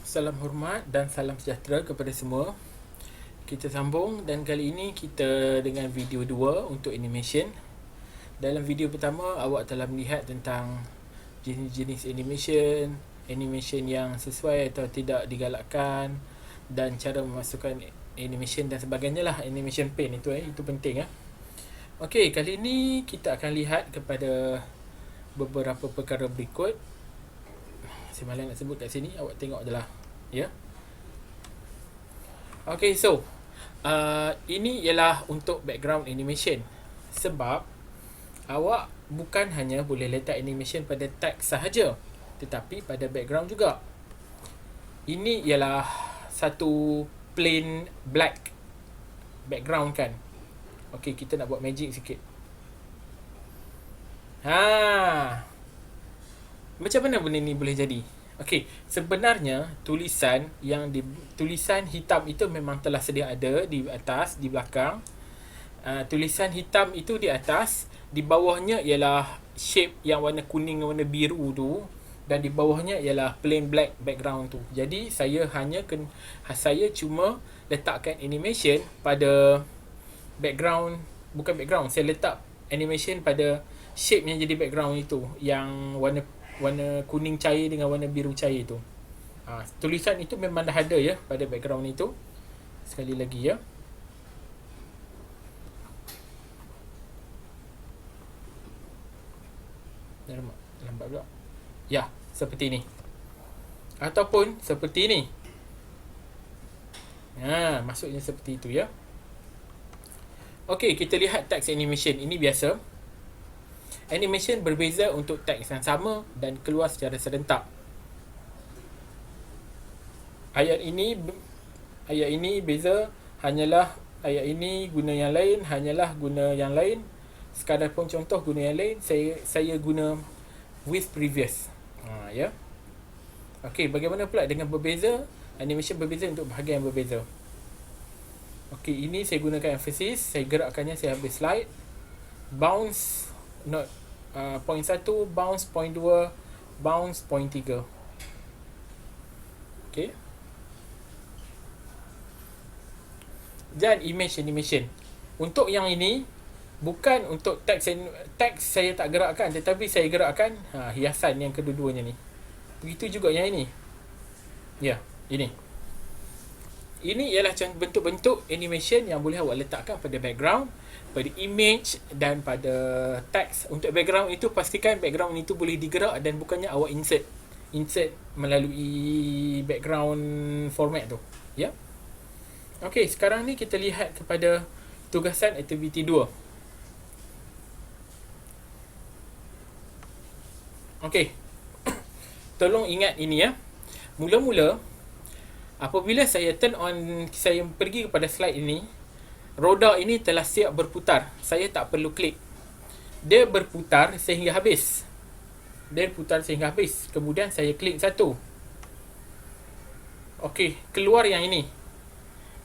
Salam hormat dan salam sejahtera kepada semua. Kita sambung dan kali ini kita dengan video 2 untuk animation. Dalam video pertama awak telah melihat tentang jenis-jenis animation yang sesuai atau tidak digalakkan dan cara memasukkan animation dan sebagainya lah. Animation paint itu penting . Okey, kali ini kita akan lihat kepada beberapa perkara berikut. Saya malas nak sebut kat sini, awak tengok je lah. Ya. Okay, so ini ialah untuk background animation. Sebab awak bukan hanya boleh letak animation pada text sahaja, tetapi pada background juga. Ini ialah satu plain black background kan. Okay, kita nak buat magic sikit. Macam mana benda ni boleh jadi? Okey, sebenarnya tulisan hitam itu memang telah sedia ada di atas, di belakang. Tulisan hitam itu di atas, di bawahnya ialah shape yang warna kuning dan warna biru tu, dan di bawahnya ialah plain black background tu. Jadi saya cuma letakkan animation pada background, bukan background, saya letak animation pada shape yang jadi background itu, yang warna kuning cair dengan warna biru cair tu. Tulisan itu memang dah ada ya pada background itu. Sekali lagi ya. Lambat pula. Ya, seperti ni. Ataupun seperti ni. Maksudnya seperti itu ya. Okey, kita lihat text animation. Ini biasa. Animation berbeza untuk teks yang sama dan keluar secara serentak. Ayat ini beza, hanyalah ayat ini guna yang lain, hanyalah guna yang lain. Sekadar pun contoh guna yang lain, saya guna with previous. Ya. Okey, bagaimana pula dengan berbeza? Animation berbeza untuk bahagian yang berbeza. Okey, ini saya gunakan emphasis, saya gerakkannya, saya ambil slide. Bounce point 1, bounce point 2, bounce point 3. Okay. Dan image animation. Untuk yang ini, bukan untuk teks saya tak gerakkan, tetapi saya gerakkan hiasan yang kedua-duanya ni. Begitu juga yang ini. Ya, ini. Ini ialah bentuk-bentuk animation yang boleh awak letakkan pada background, pada image dan pada teks. Untuk background itu, pastikan background itu boleh digerak dan bukannya awak insert melalui background format tu. Ya. Okey, sekarang ni kita lihat kepada tugasan aktiviti 2. Okey. Tolong ingat ini ya. Mula-mula apabila saya turn on, saya pergi kepada slide ini, roda ini telah siap berputar. Saya tak perlu klik. Dia berputar sehingga habis. Kemudian saya klik satu. Okey, keluar yang ini.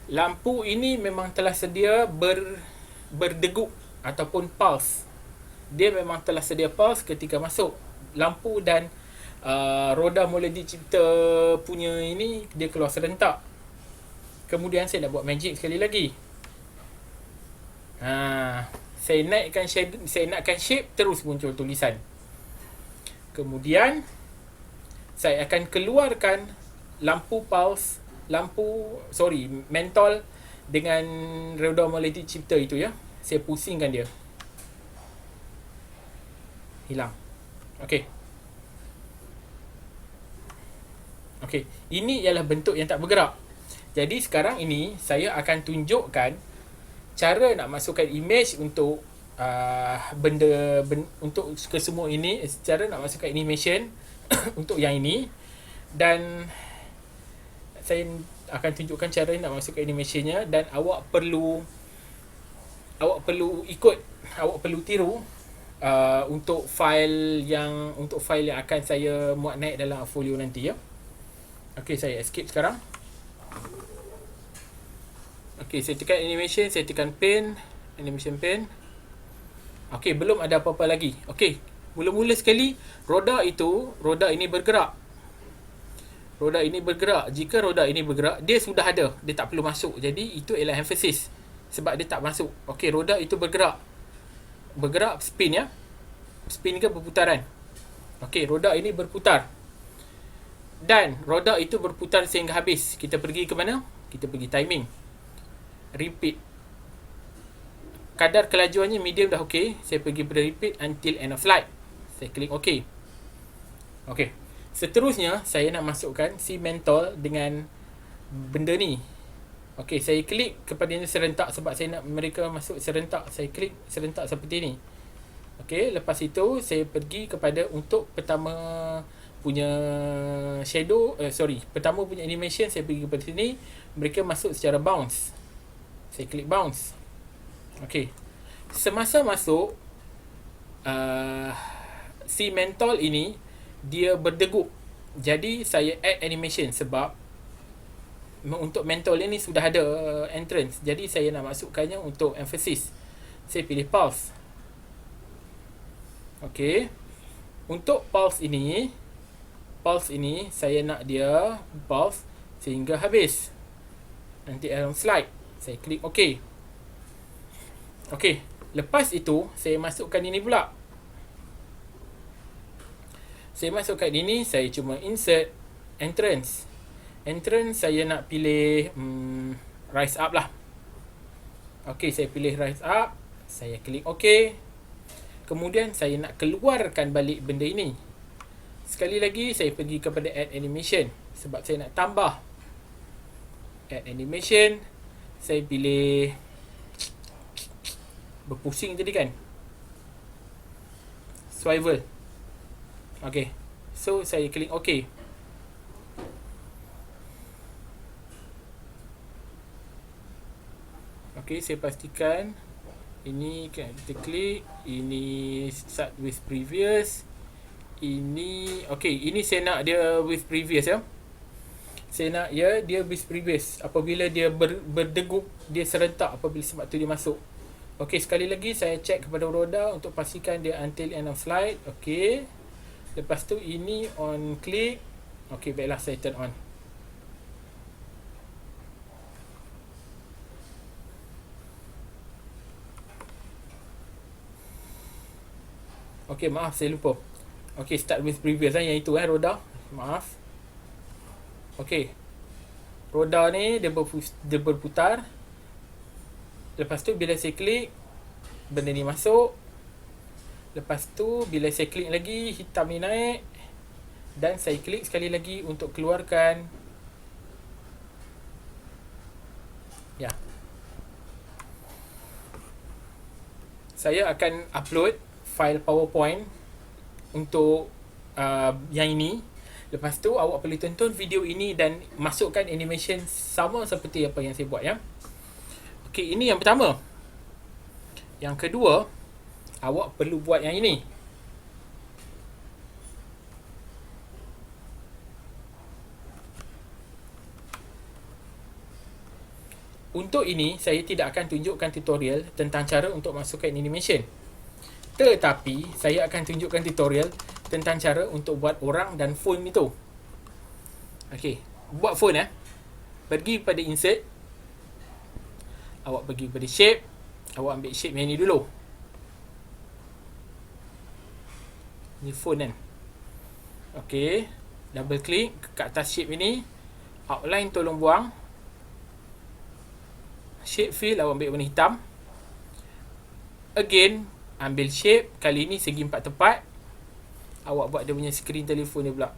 Lampu ini memang telah sedia berdegup ataupun pulse. Dia memang telah sedia pulse ketika masuk. Lampu dan roda mula dicipta punya ini, dia keluar serentak. Kemudian saya nak buat magic sekali lagi. Saya naikkan shape, terus muncul tulisan. Kemudian saya akan keluarkan lampu pulse, mentol dengan roda mula dicipta itu ya. Saya pusingkan dia. Hilang. Okey, ini ialah bentuk yang tak bergerak. Jadi sekarang ini saya akan tunjukkan cara nak masukkan image untuk untuk kesemua ini, cara nak masukkan animation untuk yang ini, dan saya akan tunjukkan cara nak masukkan animationnya, dan awak perlu tiru untuk file yang akan saya muat naik dalam folio nanti ya. Okey, saya escape sekarang. Okey, saya tekan animation, saya tekan pen, animation pen. Okey, belum ada apa-apa lagi. Okey, mula-mula sekali roda ini bergerak. roda ini bergerak. Jika roda ini bergerak, dia sudah ada, dia tak perlu masuk. Jadi itu ialah emphasis, sebab dia tak masuk. Okey, roda itu bergerak. Bergerak, spin ya. Spin ke berputaran. Okey, roda ini berputar. Dan roda itu berputar sehingga habis. Kita pergi ke mana? Kita pergi timing. Repeat. Kadar kelajuannya medium dah okey. Saya pergi pada repeat until end of flight. Saya klik okey. Okey. Seterusnya, saya nak masukkan si mentol dengan benda ni. Okey, saya klik kepadanya serentak sebab saya nak mereka masuk serentak. Saya klik serentak seperti ni. Okey, lepas itu saya pergi kepada untuk pertama punya shadow, pertama punya animation, saya pergi kepada sini. Mereka masuk secara bounce. Saya klik bounce. Okey. Semasa masuk, si mentol ini dia berdegup. Jadi saya add animation sebab untuk mentol ini sudah ada entrance. Jadi saya nak masukkannya untuk emphasis. Saya pilih pulse. Okey. Untuk pulse ini saya nak dia pulse sehingga habis. Nanti around slide. Saya klik OK. Okey. Lepas itu saya masukkan ini pula. Saya masukkan ini, saya cuma insert entrance. Entrance saya nak pilih rise up lah. Okey, saya pilih rise up. Saya klik OK. Kemudian saya nak keluarkan balik benda ini. Sekali lagi saya pergi kepada add animation sebab saya nak tambah. Add animation. Saya pilih berpusing tadi kan, swivel. Okey. So saya klik OK. Okey, saya pastikan ini kan kita klik, ini start with previous. Ini okey, ini saya nak dia with previous ya. Saya nak dia with previous. Apabila dia berdegup, dia serentak apabila sebab tu dia masuk. Okey, sekali lagi saya check kepada roda untuk pastikan dia until end of flight. Okey. Lepas tu ini on click. Okey, baiklah saya turn on. Okey, maaf saya lupa. Okey, start with previous yang itu roda. Maaf. Okey. Roda ni dia berputar. Lepas tu bila saya klik, benda ni masuk. Lepas tu bila saya klik lagi, hitam ni naik. Dan saya klik sekali lagi untuk keluarkan. Ya. Saya akan upload file PowerPoint untuk yang ini. Lepas tu awak perlu tonton video ini dan masukkan animation sama seperti apa yang saya buat ya. Okey, ini yang pertama. Yang kedua, awak perlu buat yang ini. Untuk ini, saya tidak akan tunjukkan tutorial tentang cara untuk masukkan animation. Tetapi, saya akan tunjukkan tutorial tentang cara untuk buat orang dan phone itu. Okey, buat phone pergi pada insert. Awak pergi pada shape. Awak ambil shape yang ni dulu. Ni phone kan. Okey, double click ke atas shape ini. Outline tolong buang. Shape fill awak ambil warna hitam. Again, ambil shape. Kali ni segi 4 tepat. Awak buat dia punya screen telefon dia pula.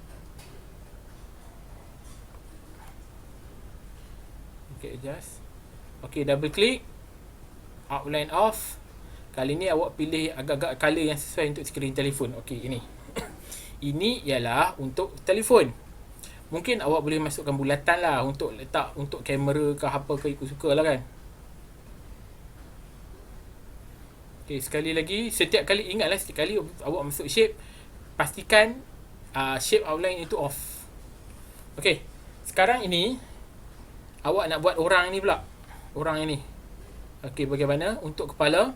Okay, adjust. Okay, double click. Outline off. Kali ni awak pilih agak-agak color yang sesuai untuk screen telefon. Okay, ini. Ini ialah untuk telefon. Mungkin awak boleh masukkan bulatan lah untuk letak untuk kamera ke apa ke ikut suka lah kan. Okay, sekali lagi, setiap kali ingatlah, setiap kali awak masuk shape, pastikan shape outline itu off. Okay, sekarang ini awak nak buat orang ni pula. Orang ini. Okay, bagaimana? Untuk kepala.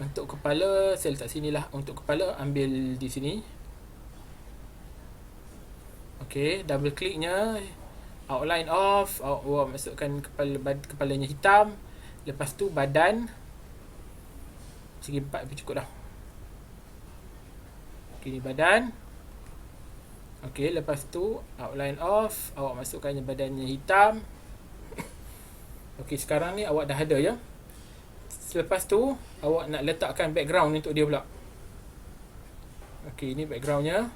Untuk kepala, saya letak sini lah. Untuk kepala, ambil di sini. Okey, double kliknya, outline off, awak masukkan kepalanya hitam. Lepas tu badan segi 4 pun cukup dah. Okey, ni badan. Okey, lepas tu outline off, awak masukkan badannya hitam. Okey, sekarang ni awak dah ada ya. Selepas tu awak nak letakkan background untuk dia pula. Okey, ni backgroundnya.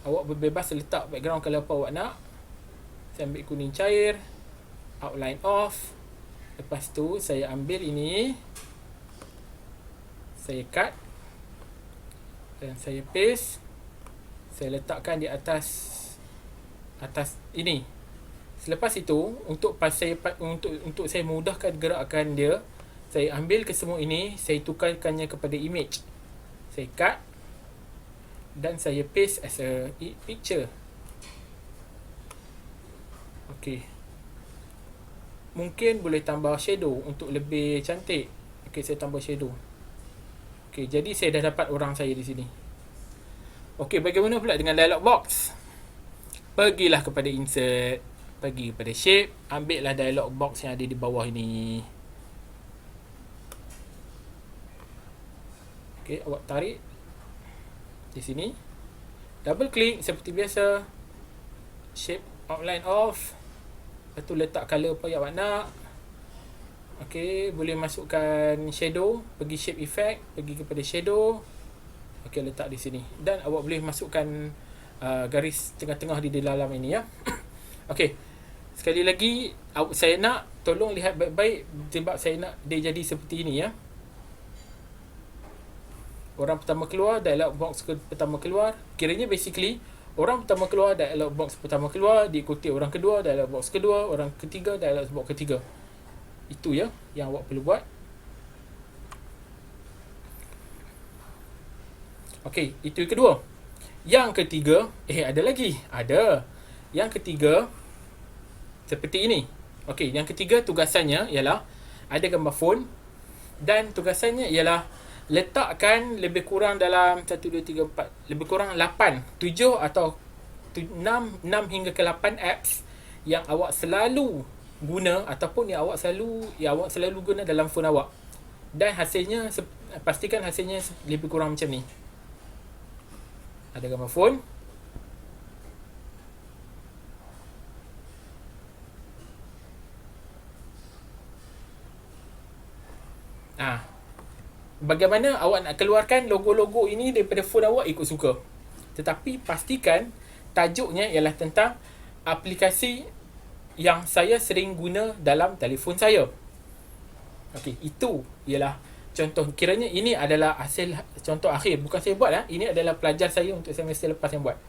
Awak berbebas letak background kalau apa awak nak. Saya ambil kuning cair, outline off. Lepas tu saya ambil ini, saya cut dan saya paste. Saya letakkan di atas ini. Selepas itu, untuk saya mudahkan gerakan dia, saya ambil ke semua ini, saya tukarkannya kepada image. Saya cut dan saya paste as a picture. Okey. Mungkin boleh tambah shadow untuk lebih cantik. Okey, saya tambah shadow. Okey, jadi saya dah dapat orang saya di sini. Okey, bagaimana pula dengan dialog box? Pergilah kepada insert, pergi kepada shape, ambillah dialog box yang ada di bawah ini. Okey, awak tarik di sini. Double klik seperti biasa. Shape outline off. Lepas tu letak color apa yang awak nak. Okey, boleh masukkan shadow, pergi shape effect, pergi kepada shadow. Okey, letak di sini. Dan awak boleh masukkan garis tengah-tengah di dalam ini ya. Okey. Sekali lagi saya nak tolong lihat baik-baik sebab saya nak dia jadi seperti ini ya. Orang pertama keluar, dialog box pertama keluar. Kiranya basically orang pertama keluar, dialog box pertama keluar, diikuti orang kedua, dialog box kedua, orang ketiga, dialog box ketiga. Itu ya yang awak perlu buat. Okey, itu yang kedua. Yang ketiga, ada lagi. Ada. Yang ketiga seperti ini. Okey, yang ketiga tugasannya ialah ada gambar phone dan tugasannya ialah letakkan lebih kurang dalam 1 2 3 4 lebih kurang 8, 7 atau 6 hingga ke 8 apps yang awak selalu guna ataupun yang awak selalu guna dalam phone awak. Dan hasilnya pastikan hasilnya lebih kurang macam ni. Ada gambar phone. Bagaimana awak nak keluarkan logo-logo ini daripada phone awak ikut suka. Tetapi pastikan tajuknya ialah tentang aplikasi yang saya sering guna dalam telefon saya. Okey, itu ialah contoh. Kiranya ini adalah hasil contoh akhir. Bukan saya buat ini adalah pelajar saya untuk semester lepas yang buat.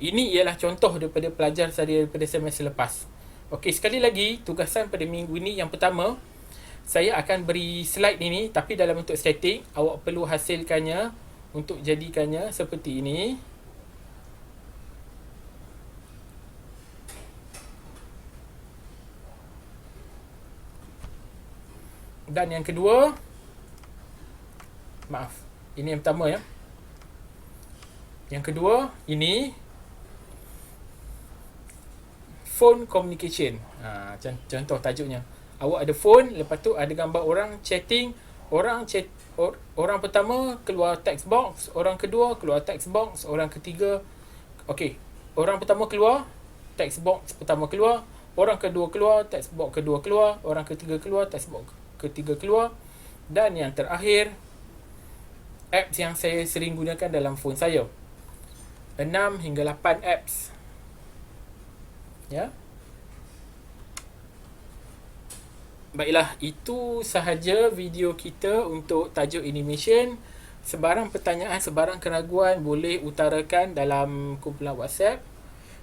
Ini ialah contoh daripada pelajar saya daripada semester lepas. Okey, sekali lagi tugasan pada minggu ini yang pertama, saya akan beri slide ini tapi dalam bentuk statik. Awak perlu hasilkannya untuk jadikannya seperti ini. Dan yang kedua, maaf, ini yang pertama ya. Yang kedua, ini phone communication. Contoh tajuknya. Awak ada phone, lepas tu ada gambar orang chatting. Orang pertama keluar text box, orang kedua keluar text box, orang ketiga. Okey, orang pertama keluar, text box pertama keluar, orang kedua keluar, text box kedua keluar, orang ketiga keluar, text box ketiga keluar. Dan yang terakhir, apps yang saya sering gunakan dalam phone saya. 6 hingga 8 apps. Ya. Baiklah, itu sahaja video kita untuk tajuk animation. Sebarang pertanyaan, sebarang keraguan boleh utarakan dalam kumpulan WhatsApp.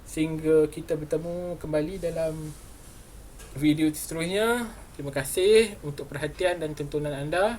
Sehingga kita bertemu kembali dalam video seterusnya. Terima kasih untuk perhatian dan tontonan anda.